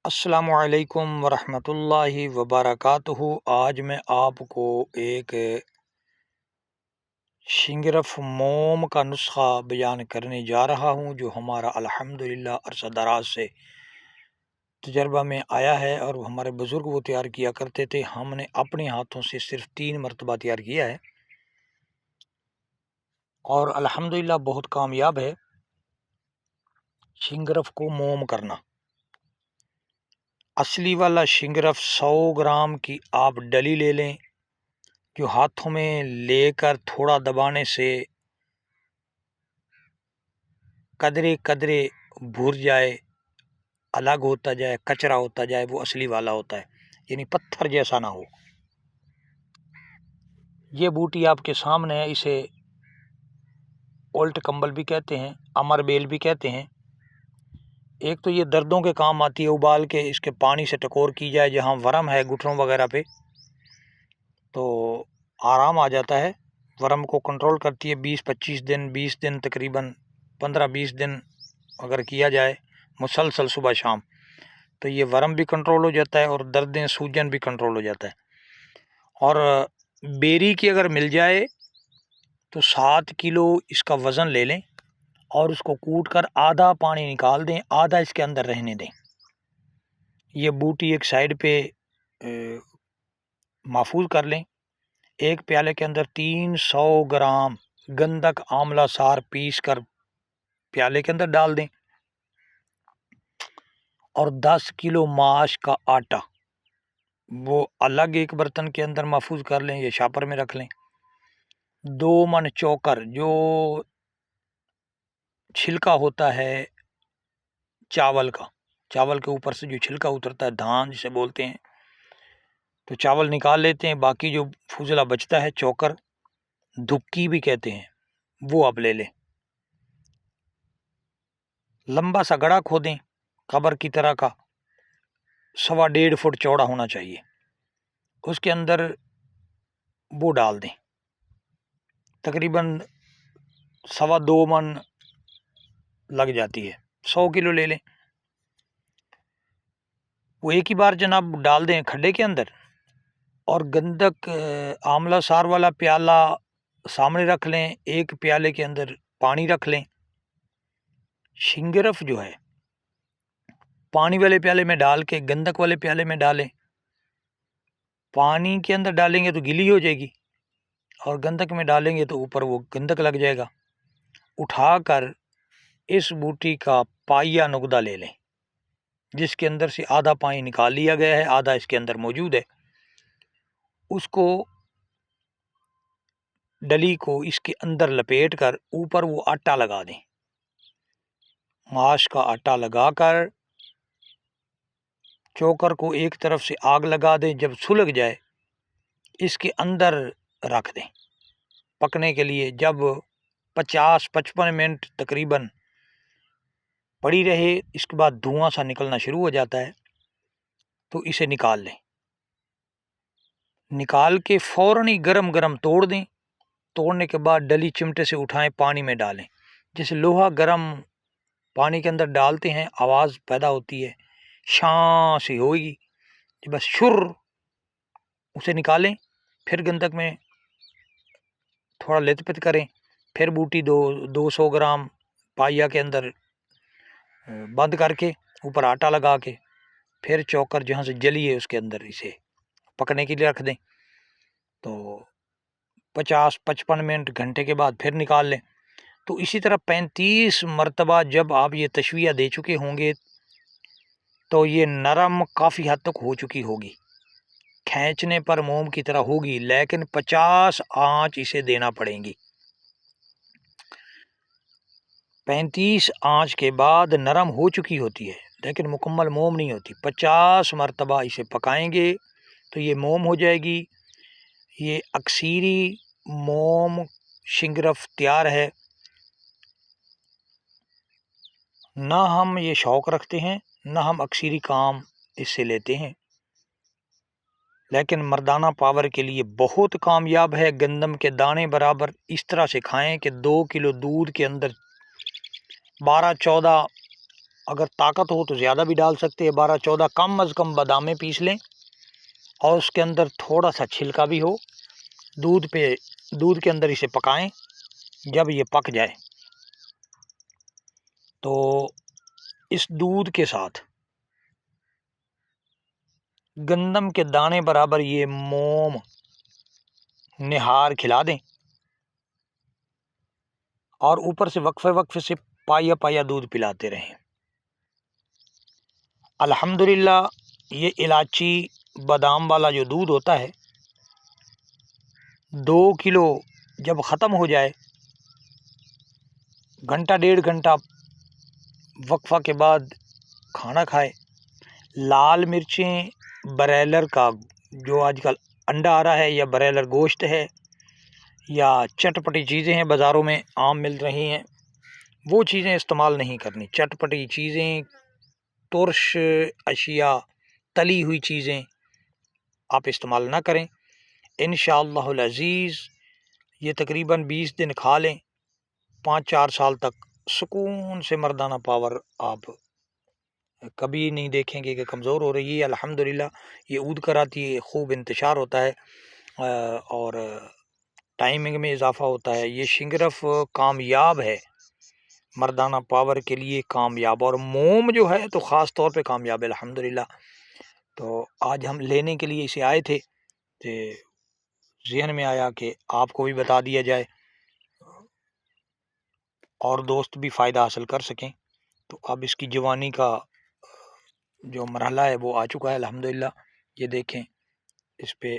السلام علیکم ورحمۃ اللہ وبرکاتہ۔ آج میں آپ کو ایک شنگرف موم کا نسخہ بیان کرنے جا رہا ہوں، جو ہمارا الحمدللہ عرصہ دراز سے تجربہ میں آیا ہے، اور ہمارے بزرگ وہ تیار کیا کرتے تھے۔ ہم نے اپنے ہاتھوں سے صرف 3 مرتبہ تیار کیا ہے اور الحمدللہ بہت کامیاب ہے۔ شنگرف کو موم کرنا، اصلی والا شنگرف 100 گرام کی آپ ڈلی لے لیں، جو ہاتھوں میں لے کر تھوڑا دبانے سے قدرے قدرے بھر جائے، الگ ہوتا جائے، کچرا ہوتا جائے، وہ اصلی والا ہوتا ہے، یعنی پتھر جیسا نہ ہو۔ یہ بوٹی آپ کے سامنے ہے، اسے اولٹ کمبل بھی کہتے ہیں، امر بیل بھی کہتے ہیں۔ ایک تو یہ دردوں کے کام آتی ہے، ابال کے اس کے پانی سے ٹکور کی جائے جہاں ورم ہے گھٹنوں وغیرہ پہ، تو آرام آ جاتا ہے۔ ورم کو کنٹرول کرتی ہے 20 دن تقریباً 15-20 دن اگر کیا جائے مسلسل صبح شام، تو یہ ورم بھی کنٹرول ہو جاتا ہے اور دردیں سوجن بھی کنٹرول ہو جاتا ہے۔ اور بیری کی اگر مل جائے تو 7 کلو اس کا وزن لے لیں اور اس کو کوٹ کر آدھا پانی نکال دیں، آدھا اس کے اندر رہنے دیں۔ یہ بوٹی ایک سائیڈ پہ محفوظ کر لیں۔ ایک پیالے کے اندر 300 گرام گندک آملہ سار پیس کر پیالے کے اندر ڈال دیں، اور 10 کلو ماش کا آٹا وہ الگ ایک برتن کے اندر محفوظ کر لیں یا شاپر میں رکھ لیں۔ 2 من چوکر، جو چھلکا ہوتا ہے چاول کا، چاول کے اوپر سے جو چھلکا اترتا ہے، دھان جسے بولتے ہیں، تو چاول نکال لیتے ہیں، باقی جو فضلہ بچتا ہے چوکر، دھکی بھی کہتے ہیں، وہ آپ لے لیں۔ لمبا سا گڑھا کھودیں قبر کی طرح کا، 1.25 فٹ چوڑا ہونا چاہیے، اس کے اندر وہ ڈال دیں، تقریباً 2.25 من لگ جاتی ہے، 100 کلو لے لیں۔ وہ ایک ہی بار جناب ڈال دیں کھڈے کے اندر، اور گندک آملہ سار والا پیالہ سامنے رکھ لیں، ایک پیالے کے اندر پانی رکھ لیں۔ شنگرف جو ہے پانی والے پیالے میں ڈال کے گندک والے پیالے میں ڈالیں۔ پانی کے اندر ڈالیں گے تو گیلی ہو جائے گی، اور گندک میں ڈالیں گے تو اوپر وہ گندک لگ جائے گا۔ اٹھا کر اس بوٹی کا پائیا نقدہ لے لیں، جس کے اندر سے آدھا پانی نکال لیا گیا ہے، آدھا اس کے اندر موجود ہے۔ اس کو ڈلی کو اس کے اندر لپیٹ کر اوپر وہ آٹا لگا دیں، ماش کا آٹا لگا کر چوکر کو ایک طرف سے آگ لگا دیں، جب سلگ جائے اس کے اندر رکھ دیں پکنے کے لیے۔ جب 50-55 منٹ تقریباً پڑی رہے، اس کے بعد دھواں سا نکلنا شروع ہو جاتا ہے، تو اسے نکال لیں۔ نکال کے فوراً ہی گرم گرم توڑ دیں۔ توڑنے کے بعد ڈلی چمٹے سے اٹھائیں، پانی میں ڈالیں، جیسے لوہا گرم پانی کے اندر ڈالتے ہیں آواز پیدا ہوتی ہے، شاں سی ہوگی، بس شر، اسے نکالیں۔ پھر گندک میں تھوڑا لت پت کریں، پھر بوٹی 200 گرام پائیا کے اندر بند کر کے اوپر آٹا لگا کے، پھر چوکر جہاں سے جلی ہے اس کے اندر اسے پکنے کے لیے رکھ دیں۔ تو 50-55 منٹ گھنٹے کے بعد پھر نکال لیں۔ تو اسی طرح 35 مرتبہ جب آپ یہ تشویہ دے چکے ہوں گے تو یہ نرم کافی حد تک ہو چکی ہوگی، کھینچنے پر موم کی طرح ہوگی، لیکن 50 آنچ اسے دینا پڑیں گی۔ 35 آنچ کے بعد نرم ہو چکی ہوتی ہے، لیکن مکمل موم نہیں ہوتی۔ 50 مرتبہ اسے پکائیں گے تو یہ موم ہو جائے گی۔ یہ اکثیری موم شنگرف تیار ہے۔ نہ ہم یہ شوق رکھتے ہیں، نہ ہم اکثیری کام اس سے لیتے ہیں، لیکن مردانہ پاور کے لیے بہت کامیاب ہے۔ گندم کے دانے برابر اس طرح سے کھائیں کہ 2 کلو دودھ کے اندر 12-14 اگر طاقت ہو تو زیادہ بھی ڈال سکتے ہیں، 12-14 کم از کم بادامیں پیس لیں اور اس کے اندر تھوڑا سا چھلکا بھی ہو، دودھ کے اندر اسے پکائیں۔ جب یہ پک جائے تو اس دودھ کے ساتھ گندم کے دانے برابر یہ موم نہار کھلا دیں اور اوپر سے وقفے سے پایا دودھ پلاتے رہیں۔ الحمدللہ یہ الائچی بادام والا جو دودھ ہوتا ہے 2 کلو جب ختم ہو جائے، گھنٹہ 1.5 گھنٹہ وقفہ کے بعد کھانا کھائے۔ لال مرچیں برائلر کا جو آج کل انڈا آ رہا ہے یا برائلر گوشت ہے یا چٹپٹی چیزیں ہیں بازاروں میں عام مل رہی ہیں، وہ چیزیں استعمال نہیں کرنی۔ چٹپٹی چیزیں، ترش اشیاء، تلی ہوئی چیزیں آپ استعمال نہ کریں۔ انشاءاللہ العزیز یہ تقریباً 20 دن کھا لیں، 5-4 سال تک سکون سے مردانہ پاور آپ کبھی نہیں دیکھیں گے کہ کمزور ہو رہی ہے۔ الحمدللہ یہ عود کراتی ہے، خوب انتشار ہوتا ہے اور ٹائمنگ میں اضافہ ہوتا ہے۔ یہ شنگرف کامیاب ہے، مردانہ پاور کے لیے کامیاب، اور موم جو ہے تو خاص طور پہ کامیاب ہے الحمدللہ۔ تو آج ہم لینے کے لیے اسے آئے تھے تو ذہن میں آیا کہ آپ کو بھی بتا دیا جائے اور دوست بھی فائدہ حاصل کر سکیں۔ تو اب اس کی جوانی کا جو مرحلہ ہے وہ آ چکا ہے الحمدللہ۔ یہ دیکھیں اس پہ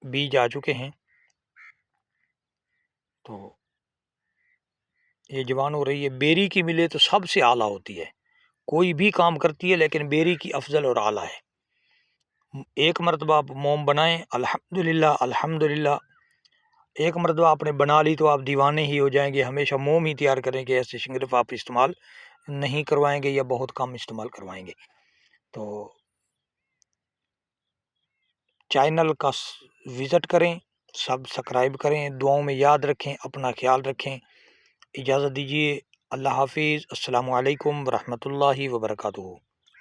بیج آ چکے ہیں، تو یہ جوان ہو رہی ہے۔ بیری کی ملے تو سب سے اعلیٰ ہوتی ہے، کوئی بھی کام کرتی ہے لیکن بیری کی افضل اور اعلیٰ ہے۔ ایک مرتبہ آپ موم بنائیں الحمدللہ الحمدللہ، ایک مرتبہ آپ نے بنا لی تو آپ دیوانے ہی ہو جائیں گے۔ ہمیشہ موم ہی تیار کریں کہ ایسے شنگرف آپ استعمال نہیں کروائیں گے یا بہت کم استعمال کروائیں گے۔ تو چینل کا وزٹ کریں، سبسکرائب کریں، دعاؤں میں یاد رکھیں، اپنا خیال رکھیں۔ اجازت دیجیے، اللہ حافظ، السلام علیکم ورحمۃ اللہ وبرکاتہ۔